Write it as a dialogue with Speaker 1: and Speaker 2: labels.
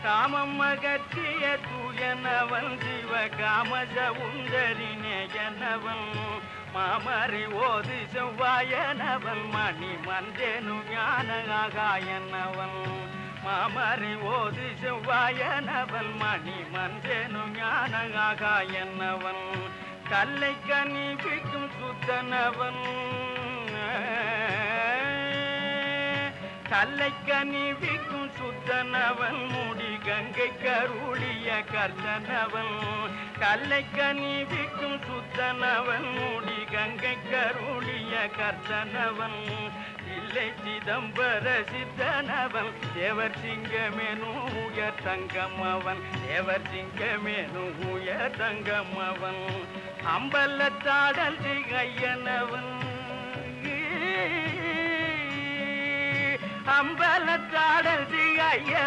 Speaker 1: காமம் அகற்றிய தூயனவன் சிவ காமசவுந்தரினேயனவன் மாமறி ஓது செவ்வாயனவன் மணி மன்றேனு ஞானகாயனவன் மாமறி ஓது செவ்வாயனவன் மணி மன்றேனு ஞானகாயனவன் கல்லை கனிபிக்கும் சுத்தனவன் கல்லை கனிவிக்கும் சுத்தனவன் முடி கங்கை கருளிய கர்த்தனவன் கல்லை கனிவிக்கும் சுத்தனவன் முடி கங்கை கருளிய கர்த்தனவன் இல்லை சிதம்பர சித்தனவன் தேவர் சிங்கமேனு உயர் தங்கமவன் தேவர் சிங்கமேனு உயர் தங்கமவன் அம்பலத்தாடல் திகையனவன் அம்பலத்தாடல் திகையன